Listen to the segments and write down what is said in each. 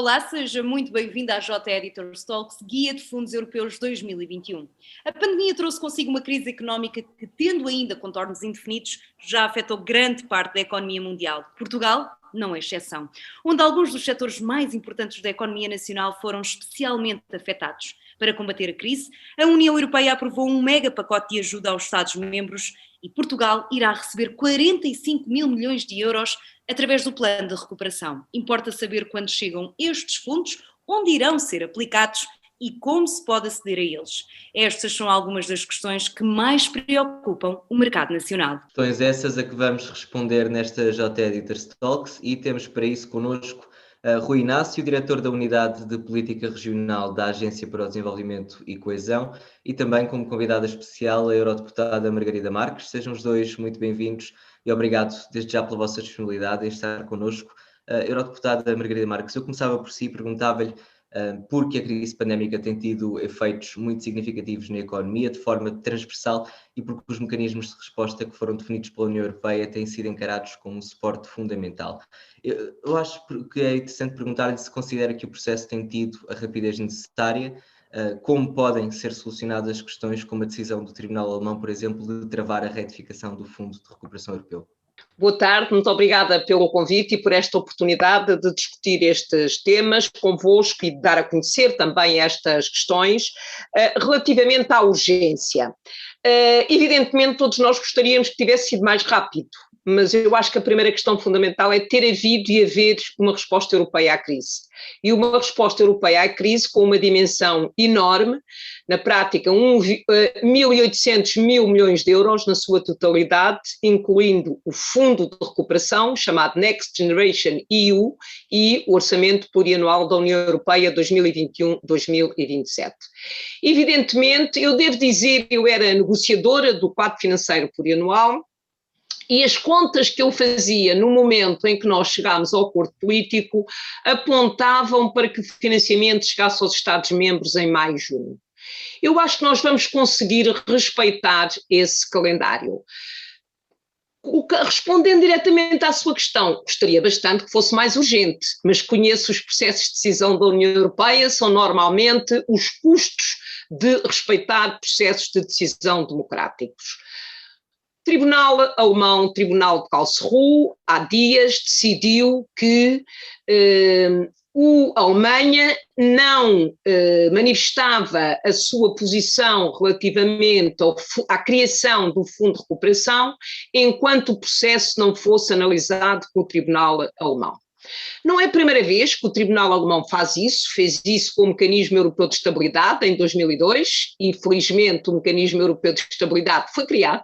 Olá, seja muito bem-vindo à J Editors Talks, Guia de Fundos Europeus 2021. A pandemia trouxe consigo uma crise económica que, tendo ainda contornos indefinidos, já afetou grande parte da economia mundial. Portugal não é exceção, onde alguns dos setores mais importantes da economia nacional foram especialmente afetados. Para combater a crise, a União Europeia aprovou um mega pacote de ajuda aos Estados-membros e Portugal irá receber 45 mil milhões de euros através do plano de recuperação. Importa saber quando chegam estes fundos, onde irão ser aplicados e como se pode aceder a eles. Estas são algumas das questões que mais preocupam o mercado nacional. Questões essas a que vamos responder nesta J Editors Talks e temos para isso connosco Rui Inácio, diretor da Unidade de Política Regional da Agência para o Desenvolvimento e Coesão, e também como convidada especial a eurodeputada Margarida Marques. Sejam os dois muito bem-vindos e obrigado desde já pela vossa disponibilidade em estar connosco. Eurodeputada Margarida Marques, eu começava por si, perguntava-lhe porque a crise pandémica tem tido efeitos muito significativos na economia de forma transversal e porque os mecanismos de resposta que foram definidos pela União Europeia têm sido encarados como um suporte fundamental. Eu acho que é interessante perguntar-lhe se considera que o processo tem tido a rapidez necessária, como podem ser solucionadas as questões como a decisão do Tribunal Alemão, por exemplo, de travar a retificação do Fundo de Recuperação Europeu. Boa tarde, muito obrigada pelo convite e por esta oportunidade de discutir estes temas convosco e de dar a conhecer também estas questões relativamente à urgência. Evidentemente, todos nós gostaríamos que tivesse sido mais rápido, mas eu acho que a primeira questão fundamental é ter havido e haver uma resposta europeia à crise. E uma resposta europeia à crise com uma dimensão enorme, na prática 1.800 mil milhões de euros na sua totalidade, incluindo o Fundo de Recuperação, chamado Next Generation EU, e o Orçamento Plurianual da União Europeia 2021-2027. Evidentemente, eu devo dizer que eu era negociadora do quadro financeiro plurianual, e as contas que eu fazia no momento em que nós chegámos ao acordo político apontavam para que o financiamento chegasse aos Estados-membros em maio e junho. Eu acho que nós vamos conseguir respeitar esse calendário. Respondendo diretamente à sua questão, gostaria bastante que fosse mais urgente, mas conheço os processos de decisão da União Europeia, são normalmente os custos de respeitar processos de decisão democráticos. Tribunal alemão, Tribunal de Karlsruhe, há dias decidiu que a Alemanha não manifestava a sua posição relativamente à criação do Fundo de Recuperação enquanto o processo não fosse analisado pelo Tribunal alemão. Não é a primeira vez que o Tribunal Alemão faz isso, fez isso com o Mecanismo Europeu de Estabilidade em 2002, e felizmente o Mecanismo Europeu de Estabilidade foi criado,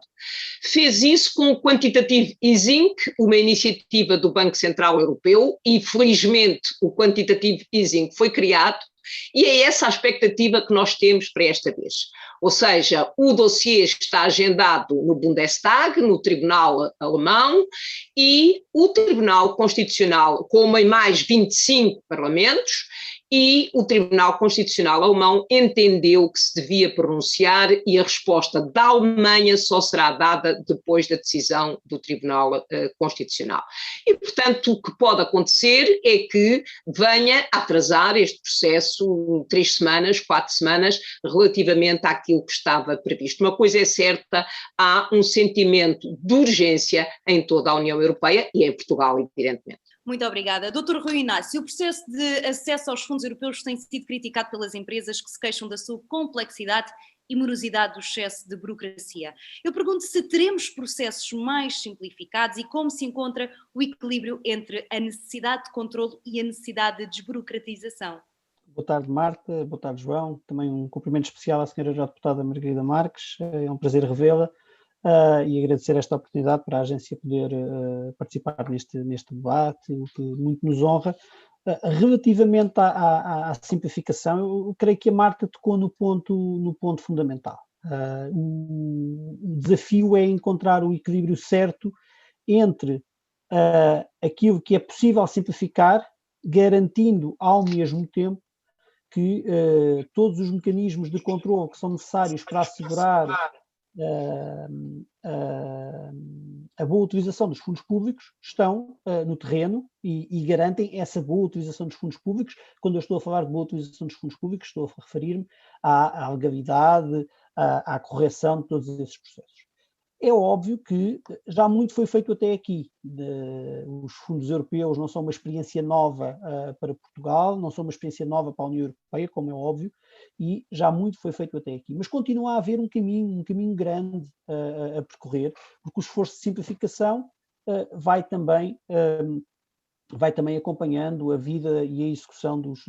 fez isso com o Quantitative Easing, uma iniciativa do Banco Central Europeu, e felizmente o Quantitative Easing foi criado, e é essa a expectativa que nós temos para esta vez. Ou seja, o dossiê está agendado no Bundestag, no Tribunal Alemão, e o Tribunal Constitucional, como em mais 25 parlamentos, e o Tribunal Constitucional Alemão entendeu que se devia pronunciar e a resposta da Alemanha só será dada depois da decisão do Tribunal Constitucional. E, portanto, o que pode acontecer é que venha a atrasar este processo 3 semanas, 4 semanas, relativamente àquilo que estava previsto. Uma coisa é certa, há um sentimento de urgência em toda a União Europeia e em Portugal, evidentemente. Muito obrigada. Dr. Rui Inácio, o processo de acesso aos fundos europeus tem sido criticado pelas empresas que se queixam da sua complexidade e morosidade do excesso de burocracia. Eu pergunto se teremos processos mais simplificados e como se encontra o equilíbrio entre a necessidade de controlo e a necessidade de desburocratização. Boa tarde, Marta. Boa tarde, João. Também um cumprimento especial à senhora deputada Margarida Marques. É um prazer revê-la. E agradecer esta oportunidade para a agência poder participar neste debate, o que muito nos honra. Relativamente à simplificação, eu creio que a Marta tocou no ponto fundamental. O desafio é encontrar o equilíbrio certo entre aquilo que é possível simplificar, garantindo ao mesmo tempo que todos os mecanismos de controle que são necessários para assegurar a boa utilização dos fundos públicos estão no terreno e garantem essa boa utilização dos fundos públicos. Quando eu estou a falar de boa utilização dos fundos públicos, estou a referir-me à legalidade, à correção de todos esses processos. É óbvio que já muito foi feito até aqui. Os fundos europeus não são uma experiência nova para Portugal, não são uma experiência nova para a União Europeia, como é óbvio, e já muito foi feito até aqui. Mas continua a haver um caminho grande a percorrer, porque o esforço de simplificação vai também acompanhando a vida e a execução dos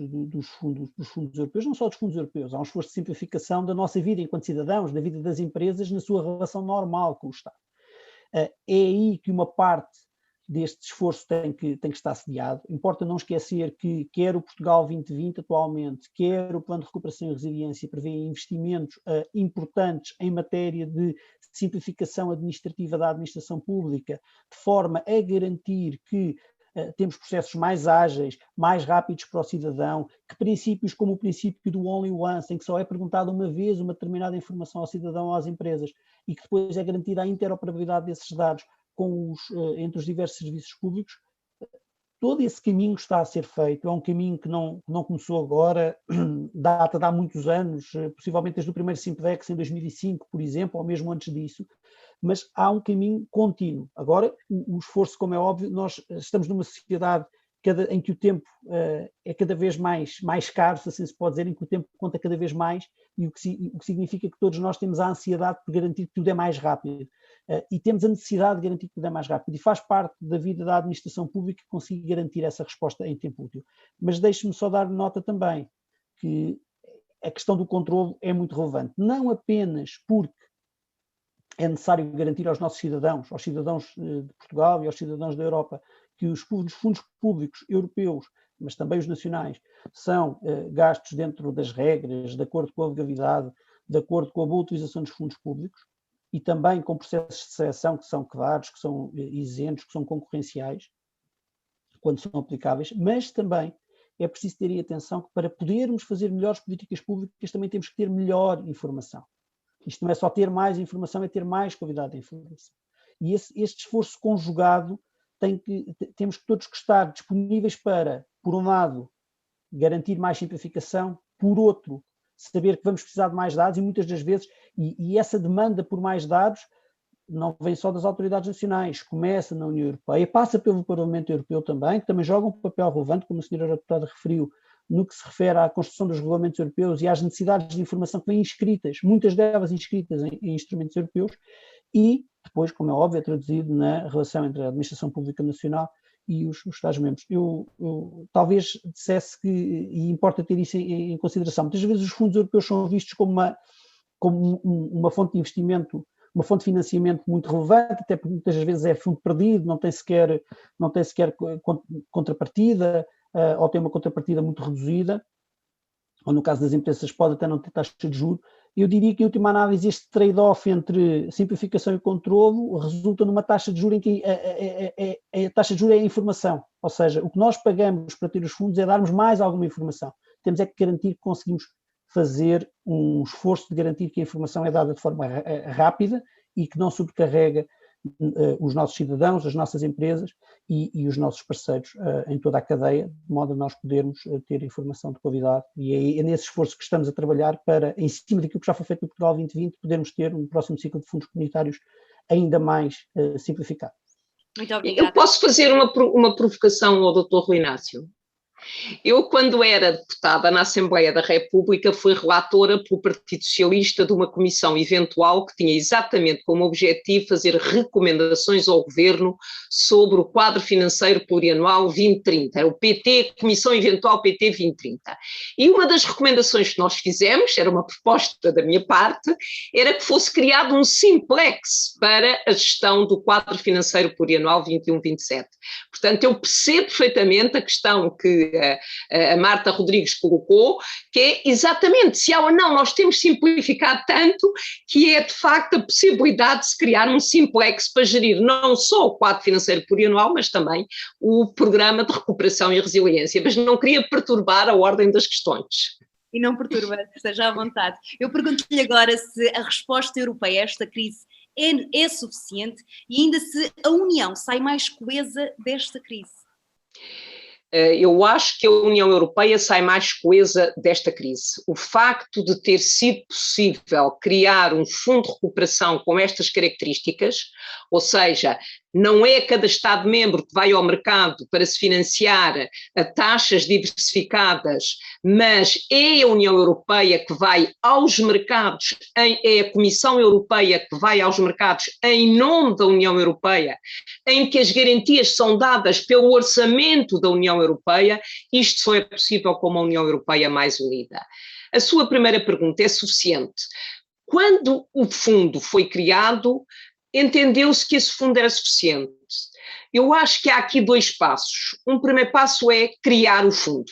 fundos europeus, não só dos fundos europeus. Há um esforço de simplificação da nossa vida enquanto cidadãos, da vida das empresas, na sua relação normal com o Estado. É aí que uma parte deste esforço tem que estar sediado. Importa não esquecer que quer o Portugal 2020 atualmente, quer o Plano de Recuperação e Resiliência prevê investimentos importantes em matéria de simplificação administrativa da administração pública, de forma a garantir que temos processos mais ágeis, mais rápidos para o cidadão, que princípios como o princípio do only once, em que só é perguntada uma vez uma determinada informação ao cidadão ou às empresas e que depois é garantida a interoperabilidade desses dados entre os diversos serviços públicos, todo esse caminho está a ser feito. É um caminho que não começou agora, data de há muitos anos, possivelmente desde o primeiro Simpedex em 2005, por exemplo, ou mesmo antes disso, mas há um caminho contínuo. Agora, o esforço, como é óbvio, nós estamos numa sociedade em que o tempo é cada vez mais caro, se assim se pode dizer, em que o tempo conta cada vez mais, e o que significa que todos nós temos a ansiedade de garantir que tudo é mais rápido. E temos a necessidade de garantir que tudo é mais rápido. E faz parte da vida da administração pública conseguir garantir essa resposta em tempo útil. Mas deixe-me só dar nota também que a questão do controlo é muito relevante. Não apenas porque é necessário garantir aos nossos cidadãos, aos cidadãos de Portugal e aos cidadãos da Europa, que os fundos públicos europeus, mas também os nacionais, são gastos dentro das regras, de acordo com a legalidade, de acordo com a boa utilização dos fundos públicos e também com processos de seleção que são claros, que são isentos, que são concorrenciais, quando são aplicáveis, mas também é preciso ter atenção que para podermos fazer melhores políticas públicas também temos que ter melhor informação. Isto não é só ter mais informação, é ter mais qualidade de informação. E este esforço conjugado temos que todos que estar disponíveis para, por um lado, garantir mais simplificação, por outro, saber que vamos precisar de mais dados e muitas das vezes, e essa demanda por mais dados não vem só das autoridades nacionais, começa na União Europeia, passa pelo Parlamento Europeu também, que também joga um papel relevante, como a senhora deputada referiu, no que se refere à construção dos regulamentos europeus e às necessidades de informação que vêm inscritas, muitas delas inscritas em instrumentos europeus, e depois, como é óbvio, é traduzido na relação entre a administração pública nacional e os Estados-membros. Eu talvez dissesse que, e importa ter isso em consideração, muitas vezes os fundos europeus são vistos como uma fonte de investimento, uma fonte de financiamento muito relevante, até porque muitas vezes é fundo perdido, não tem sequer contrapartida, ou tem uma contrapartida muito reduzida, ou no caso das empresas pode até não ter taxa de juros. Eu diria que, em última análise, este trade-off entre simplificação e controlo resulta numa taxa de juros em que a taxa de juros é a informação, ou seja, o que nós pagamos para ter os fundos é darmos mais alguma informação. Temos é que garantir que conseguimos fazer um esforço de garantir que a informação é dada de forma rápida e que não sobrecarrega os nossos cidadãos, as nossas empresas e os nossos parceiros em toda a cadeia, de modo a nós podermos ter informação de qualidade. E é nesse esforço que estamos a trabalhar para, em cima daquilo que já foi feito no Portugal 2020, podermos ter um próximo ciclo de fundos comunitários ainda mais simplificado. Muito obrigada. Eu posso fazer uma provocação ao Dr. Rui Inácio? Eu, quando era deputada na Assembleia da República, fui relatora pelo Partido Socialista de uma comissão eventual que tinha exatamente como objetivo fazer recomendações ao Governo sobre o quadro financeiro plurianual 2030, era o PT, Comissão Eventual PT 2030. E uma das recomendações que nós fizemos, era uma proposta da minha parte, era que fosse criado um simplex para a gestão do quadro financeiro plurianual 21-27. Portanto, eu percebo perfeitamente a questão que a Marta Rodrigues colocou, que é exatamente se há ou não, nós temos simplificado tanto que é de facto a possibilidade de se criar um simplex para gerir não só o quadro financeiro plurianual, mas também o programa de recuperação e resiliência, mas não queria perturbar a ordem das questões. e não perturba, esteja à vontade. Eu pergunto-lhe agora se a resposta europeia a esta crise é suficiente e ainda se a União sai mais coesa desta crise. Eu acho que a União Europeia sai mais coesa desta crise. O facto de ter sido possível criar um fundo de recuperação com estas características, ou seja, não é cada Estado-membro que vai ao mercado para se financiar a taxas diversificadas, mas é a União Europeia que vai aos mercados, é a Comissão Europeia que vai aos mercados em nome da União Europeia, em que as garantias são dadas pelo orçamento da União Europeia. Isto só é possível com uma União Europeia mais unida. A sua primeira pergunta é suficiente. Quando o fundo foi criado, entendeu-se que esse fundo era suficiente. Eu acho que há aqui dois passos. Um primeiro passo é criar o fundo,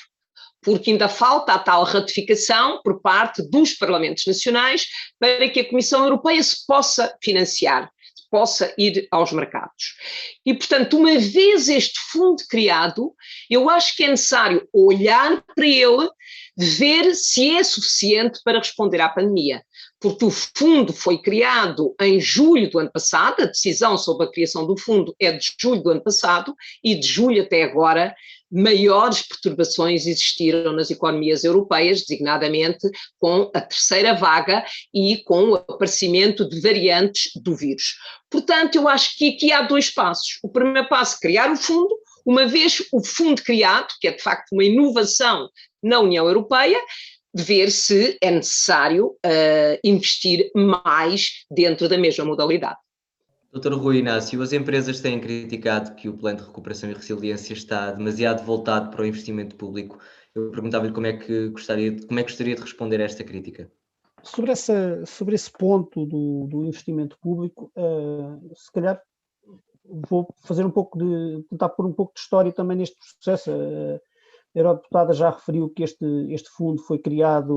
porque ainda falta a tal ratificação por parte dos Parlamentos Nacionais para que a Comissão Europeia se possa financiar, possa ir aos mercados. E, portanto, uma vez este fundo criado, eu acho que é necessário olhar para ele, ver se é suficiente para responder à pandemia. Porque o fundo foi criado em julho do ano passado, a decisão sobre a criação do fundo é de julho do ano passado, e de julho até agora maiores perturbações existiram nas economias europeias, designadamente com a terceira vaga e com o aparecimento de variantes do vírus. Portanto, eu acho que aqui há dois passos. O primeiro passo é criar o fundo. Uma vez o fundo criado, que é de facto uma inovação na União Europeia, de ver se é necessário investir mais dentro da mesma modalidade. Dr. Rui Inácio, as empresas têm criticado que o plano de recuperação e resiliência está demasiado voltado para o investimento público. Eu perguntava-lhe como é que gostaria de responder a esta crítica. Sobre esse ponto do investimento público, se calhar vou fazer tentar pôr um pouco de história também neste processo. A eurodeputada já referiu que este fundo foi criado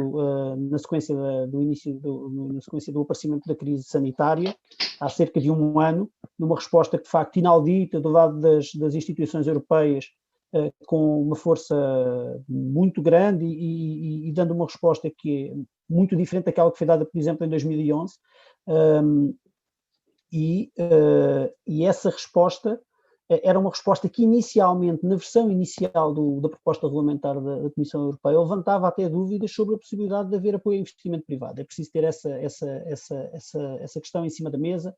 na sequência na sequência do aparecimento da crise sanitária, há cerca de um ano, numa resposta que de facto inaudita do lado das instituições europeias, com uma força muito grande e dando uma resposta que é muito diferente daquela que foi dada, por exemplo, em 2011, e essa resposta era uma resposta que inicialmente, na versão inicial da proposta regulamentar da Comissão Europeia, levantava até dúvidas sobre a possibilidade de haver apoio a investimento privado. É preciso ter essa questão em cima da mesa.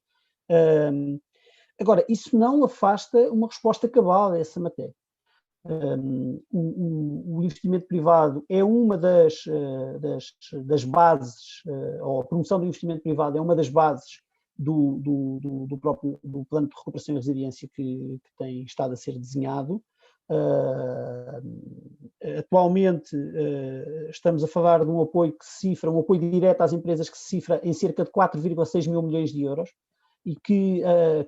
Agora, isso não afasta uma resposta cabal a essa matéria. O investimento privado é uma das bases, ou a promoção do investimento privado é uma das bases do plano de recuperação e resiliência que tem estado a ser desenhado. Atualmente estamos a falar de um apoio um apoio direto às empresas que se cifra em cerca de 4,6 mil milhões de euros e que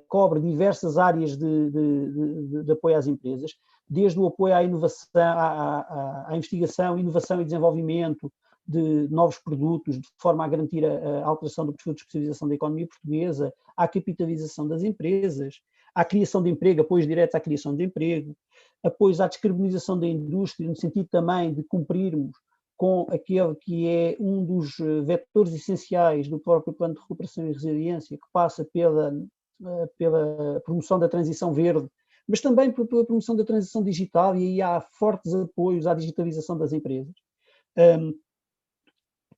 cobre diversas áreas de apoio às empresas, desde o apoio à inovação, à investigação, inovação e desenvolvimento de novos produtos, de forma a garantir a alteração do perfil de especialização da economia portuguesa, à capitalização das empresas, à criação de emprego, apoios diretos à criação de emprego, apoios à descarbonização da indústria, no sentido também de cumprirmos com aquele que é um dos vetores essenciais do próprio plano de recuperação e resiliência, que passa pela promoção da transição verde, mas também pela promoção da transição digital, e aí há fortes apoios à digitalização das empresas.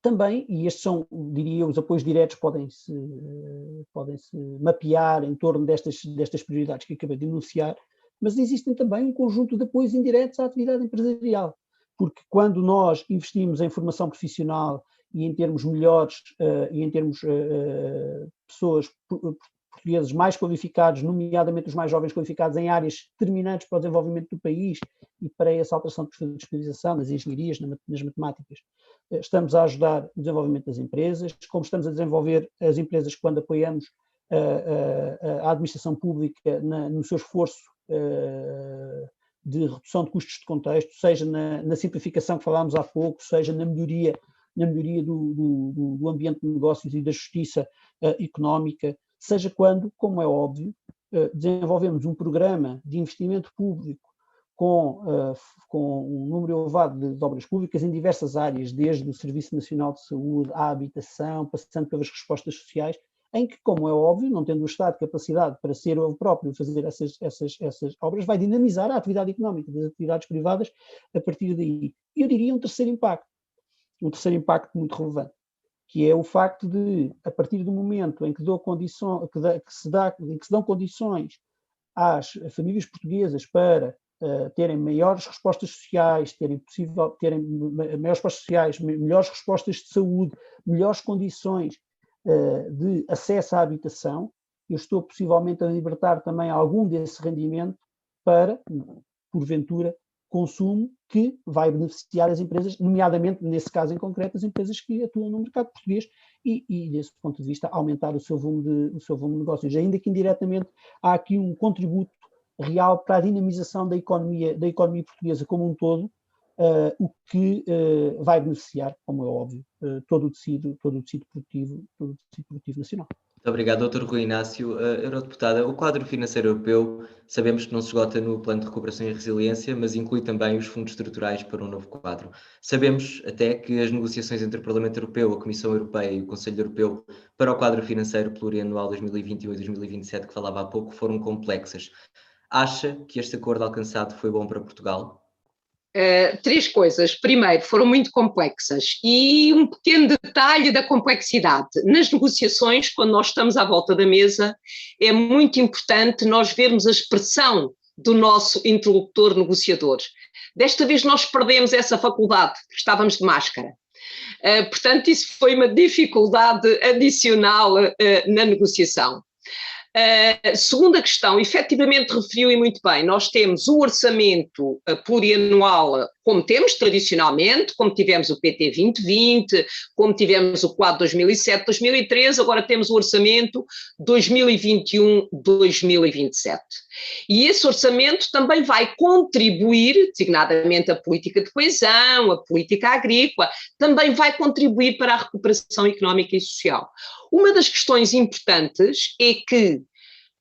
Também, e estes são, diria eu, os apoios diretos podem-se mapear em torno destas prioridades que acabei de enunciar, mas existem também um conjunto de apoios indiretos à atividade empresarial, porque quando nós investimos em formação profissional e em termos melhores, e em termos pessoas portugueses mais qualificados, nomeadamente os mais jovens qualificados em áreas determinantes para o desenvolvimento do país e para essa alteração de especialização, nas engenharias, nas matemáticas, estamos a ajudar o desenvolvimento das empresas, como estamos a desenvolver as empresas quando apoiamos a administração pública no seu esforço de redução de custos de contexto, seja na simplificação que falámos há pouco, seja na melhoria do ambiente de negócios e da justiça económica, seja quando, como é óbvio, desenvolvemos um programa de investimento público com um número elevado de obras públicas em diversas áreas, desde o Serviço Nacional de Saúde à habitação, passando pelas respostas sociais, em que, como é óbvio, não tendo o Estado capacidade para ser ele próprio fazer essas obras, vai dinamizar a atividade económica das atividades privadas a partir daí. E eu diria um terceiro impacto muito relevante, que é o facto de, a partir do momento em que se dão condições às famílias portuguesas para terem maiores respostas sociais, terem maiores respostas sociais, melhores respostas de saúde, melhores condições de acesso à habitação, eu estou possivelmente a libertar também algum desse rendimento para, porventura, consumo que vai beneficiar as empresas, nomeadamente, nesse caso em concreto, as empresas que atuam no mercado português e desse ponto de vista, aumentar o seu volume de negócios. Ainda que indiretamente há aqui um contributo real para a dinamização da economia portuguesa como um todo, o que vai beneficiar, como é óbvio, todo o tecido produtivo nacional. Muito obrigado, Dr. Rui Inácio. Eurodeputada, o quadro financeiro europeu sabemos que não se esgota no Plano de Recuperação e Resiliência, mas inclui também os fundos estruturais para um novo quadro. Sabemos até que as negociações entre o Parlamento Europeu, a Comissão Europeia e o Conselho Europeu para o quadro financeiro plurianual 2021 e 2027, que falava há pouco, foram complexas. Acha que este acordo alcançado foi bom para Portugal? Três coisas. Primeiro, foram muito complexas e um pequeno detalhe da complexidade. Nas negociações, quando nós estamos à volta da mesa, é muito importante nós vermos a expressão do nosso interlocutor negociador. Desta vez nós perdemos essa faculdade, porque estávamos de máscara. Portanto, isso foi uma dificuldade adicional na negociação. Segunda questão, efetivamente referiu e muito bem, nós temos o orçamento plurianual como temos tradicionalmente, como tivemos o PT 2020, como tivemos o quadro 2007-2013, agora temos o orçamento 2021-2027. E esse orçamento também vai contribuir, designadamente a política de coesão, a política agrícola, também vai contribuir para a recuperação económica e social. Uma das questões importantes é que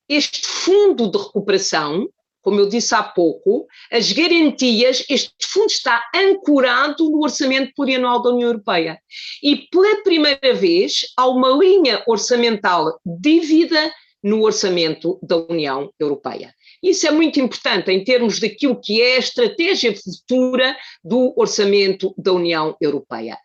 este fundo de recuperação, como eu disse há pouco, as garantias, este fundo está ancorado no orçamento plurianual da União Europeia. E pela primeira vez há uma linha orçamental dívida no orçamento da União Europeia. Isso é muito importante em termos daquilo que é a estratégia futura do orçamento da União Europeia.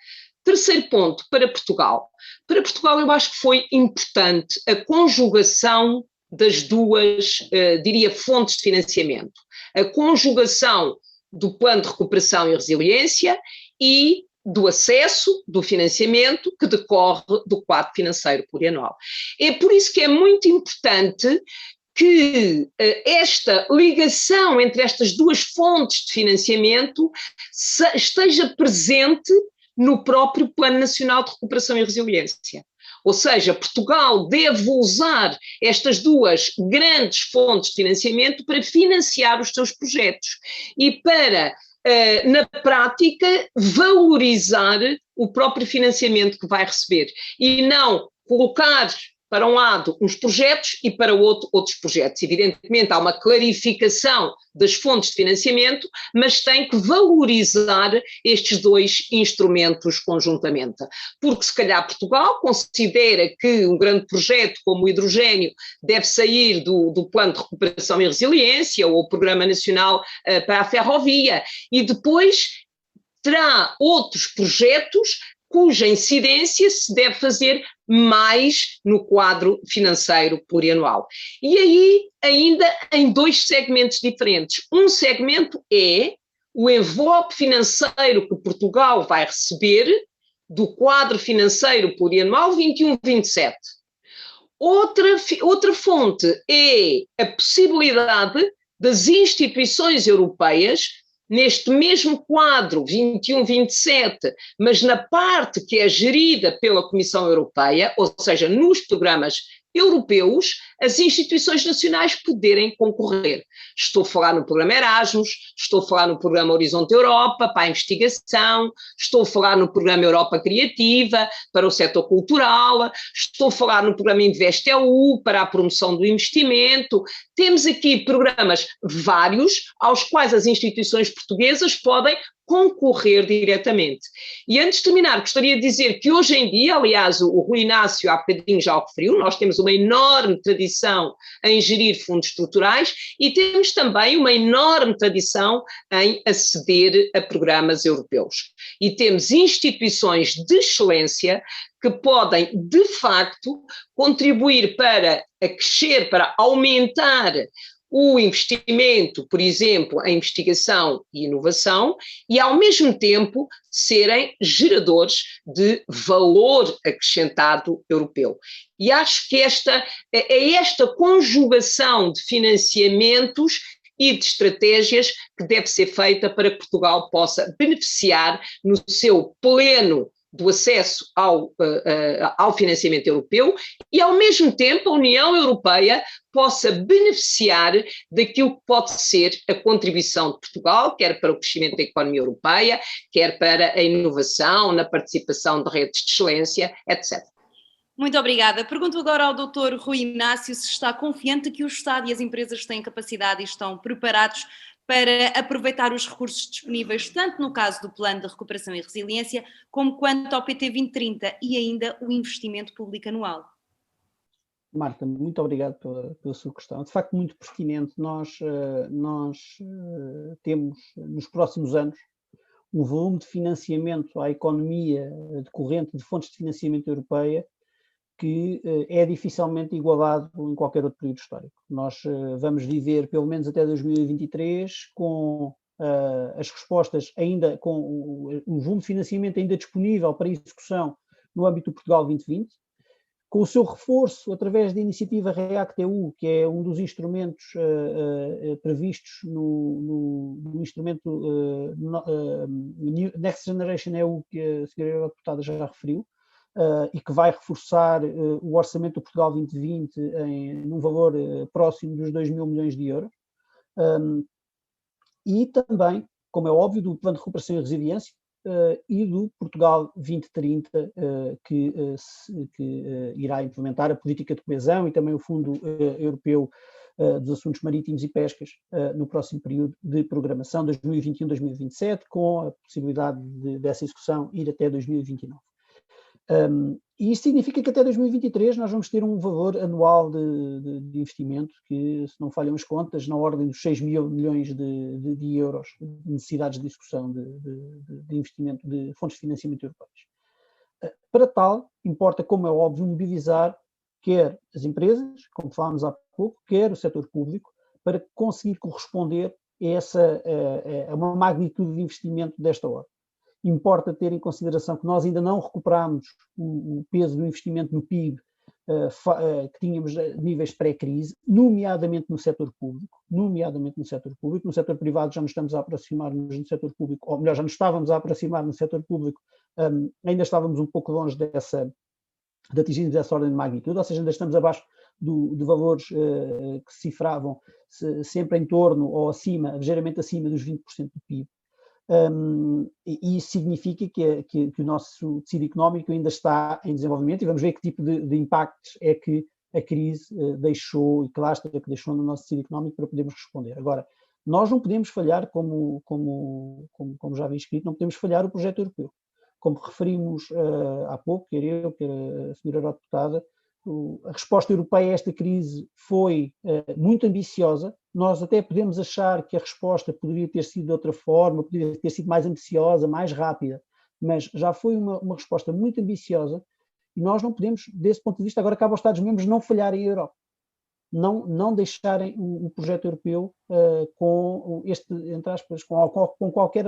Terceiro ponto, para Portugal. Para Portugal eu acho que foi importante a conjugação das duas, diria, fontes de financiamento. A conjugação do Plano de Recuperação e Resiliência e do acesso, do financiamento que decorre do quadro financeiro plurianual. É por isso que é muito importante que esta ligação entre estas duas fontes de financiamento esteja presente no próprio Plano Nacional de Recuperação e Resiliência. Ou seja, Portugal deve usar estas duas grandes fontes de financiamento para financiar os seus projetos e para, na prática, valorizar o próprio financiamento que vai receber e não colocar para um lado uns projetos e para o outro outros projetos. Evidentemente há uma clarificação das fontes de financiamento, mas tem que valorizar estes dois instrumentos conjuntamente. Porque se calhar Portugal considera que um grande projeto como o hidrogênio deve sair do Plano de Recuperação e Resiliência ou o Programa Nacional para a Ferrovia e depois terá outros projetos cuja incidência se deve fazer mais no quadro financeiro plurianual. E aí, ainda em dois segmentos diferentes. Um segmento é o envelope financeiro que Portugal vai receber do quadro financeiro plurianual 21-27. Outra fonte é a possibilidade das instituições europeias neste mesmo quadro 21-27, mas na parte que é gerida pela Comissão Europeia, ou seja, nos programas europeus, as instituições nacionais poderem concorrer. Estou a falar no programa Erasmus, estou a falar no programa Horizonte Europa para a investigação, estou a falar no programa Europa Criativa para o setor cultural, estou a falar no programa InvestEU para a promoção do investimento. Temos aqui programas vários aos quais as instituições portuguesas podem concorrer diretamente. E antes de terminar, gostaria de dizer que hoje em dia, aliás, o Rui Inácio há bocadinho já o referiu, nós temos uma enorme tradição em gerir fundos estruturais e temos também uma enorme tradição em aceder a programas europeus. E temos instituições de excelência que podem, de facto, contribuir para crescer, para aumentar o investimento, por exemplo, em investigação e inovação, e ao mesmo tempo serem geradores de valor acrescentado europeu. E acho que esta conjugação de financiamentos e de estratégias que deve ser feita para que Portugal possa beneficiar no seu pleno do acesso ao financiamento europeu e, ao mesmo tempo, a União Europeia possa beneficiar daquilo que pode ser a contribuição de Portugal, quer para o crescimento da economia europeia, quer para a inovação, na participação de redes de excelência, etc. Muito obrigada. Pergunto agora ao Dr. Rui Inácio se está confiante que o Estado e as empresas têm capacidade e estão preparados para aproveitar os recursos disponíveis, tanto no caso do Plano de Recuperação e Resiliência, como quanto ao PT 2030 e ainda o investimento público anual. Marta, muito obrigado pela sua questão. De facto, muito pertinente. Nós temos, nos próximos anos, um volume de financiamento à economia decorrente de fontes de financiamento europeia que é dificilmente igualado em qualquer outro período histórico. Nós vamos viver, pelo menos até 2023, com as respostas ainda, com o volume de financiamento ainda disponível para execução no âmbito do Portugal 2020, com o seu reforço através da iniciativa REACT-EU, que é um dos instrumentos previstos no instrumento Next Generation EU, que a senhora deputada já referiu, e que vai reforçar o orçamento do Portugal 2020 num valor próximo dos 2 mil milhões de euros. E também, como é óbvio, do Plano de Recuperação e Resiliência e do Portugal 2030, que irá implementar a política de coesão e também o Fundo Europeu dos Assuntos Marítimos e Pescas no próximo período de programação 2021-2027, com a possibilidade dessa execução ir até 2029. E isso significa que até 2023 nós vamos ter um valor anual de investimento que, se não falham as contas, na ordem dos 6 mil milhões de euros de necessidades de execução de investimento de fontes de financiamento europeias. Para tal, importa, como é óbvio, mobilizar quer as empresas, como falámos há pouco, quer o setor público, para conseguir corresponder a uma magnitude de investimento desta ordem. Importa ter em consideração que nós ainda não recuperamos o peso do investimento no PIB que tínhamos a níveis pré-crise, nomeadamente no setor público. No setor privado já nos estamos a aproximar-nos no setor público, ou melhor, já nos estávamos a aproximar no setor público, ainda estávamos um pouco longe de atingirmos essa ordem de magnitude, ou seja, ainda estamos abaixo de valores que se cifravam sempre em torno ou acima, ligeiramente acima dos 20% do PIB. E isso significa que o nosso tecido económico ainda está em desenvolvimento e vamos ver que tipo de impactos é que a crise deixou e que lastra que deixou no nosso tecido económico para podermos responder. Agora, nós não podemos falhar, como já havia escrito, não podemos falhar o projeto europeu. Como referimos há pouco, quer eu, quer a senhora eurodeputada, a resposta europeia a esta crise foi muito ambiciosa. Nós até podemos achar que a resposta poderia ter sido de outra forma, poderia ter sido mais ambiciosa, mais rápida, mas já foi uma resposta muito ambiciosa e nós não podemos, desse ponto de vista, agora cabe aos Estados-membros não falharem a Europa, não deixarem o projeto europeu com este, entre aspas, com qualquer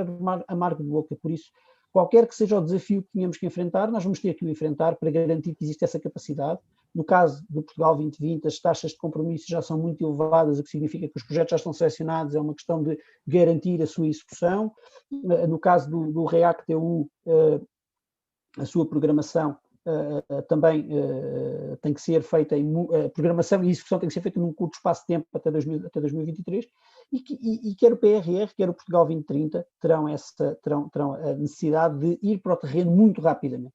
amargo de boca. Por isso, qualquer que seja o desafio que tenhamos que enfrentar, nós vamos ter que o enfrentar para garantir que existe essa capacidade. No caso do Portugal 2020, as taxas de compromisso já são muito elevadas, o que significa que os projetos já estão selecionados, é uma questão de garantir a sua execução. No caso do REACT-EU, a sua programação também tem que ser feita, a programação e execução tem que ser feita num curto espaço de tempo até 2023, e quer o PRR, quer o Portugal 2030 terão a necessidade de ir para o terreno muito rapidamente.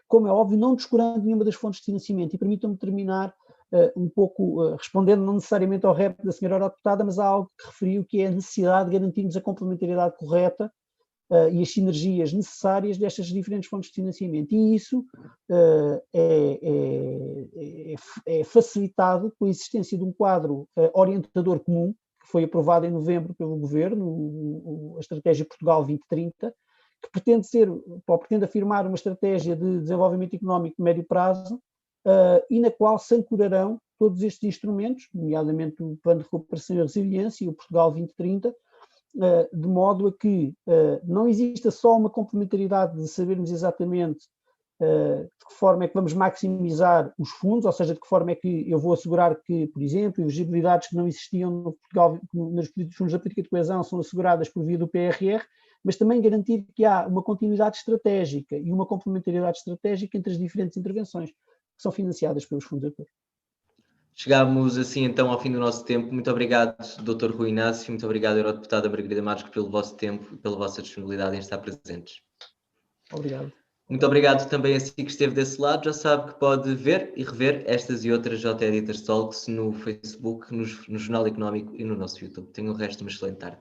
Como é óbvio, não descurando nenhuma das fontes de financiamento, e permitam-me terminar um pouco respondendo não necessariamente ao rap da senhora eurodeputada, mas há algo que referiu, que é a necessidade de garantirmos a complementariedade correta e as sinergias necessárias destas diferentes fontes de financiamento. E isso é facilitado com a existência de um quadro orientador comum, que foi aprovado em novembro pelo Governo, a Estratégia Portugal 2030, que pretende afirmar uma estratégia de desenvolvimento económico de médio prazo, e na qual se ancorarão todos estes instrumentos, nomeadamente o Plano de Recuperação e Resiliência e o Portugal 2030, de modo a que não exista só uma complementaridade de sabermos exatamente de que forma é que vamos maximizar os fundos, ou seja, de que forma é que eu vou assegurar que, por exemplo, elegibilidades que não existiam no Portugal, nos fundos da política de coesão são asseguradas por via do PRR, mas também garantir que há uma continuidade estratégica e uma complementariedade estratégica entre as diferentes intervenções que são financiadas pelos fundos europeus. Chegámos assim então ao fim do nosso tempo. Muito obrigado, Dr. Rui Inácio, muito obrigado, Eurodeputada Margarida Marques, pelo vosso tempo e pela vossa disponibilidade em estar presentes. Obrigado. Muito obrigado também a si que esteve desse lado. Já sabe que pode ver e rever estas e outras JEditors Talks no Facebook, no Jornal Económico e no nosso YouTube. Tenham o resto de uma excelente tarde.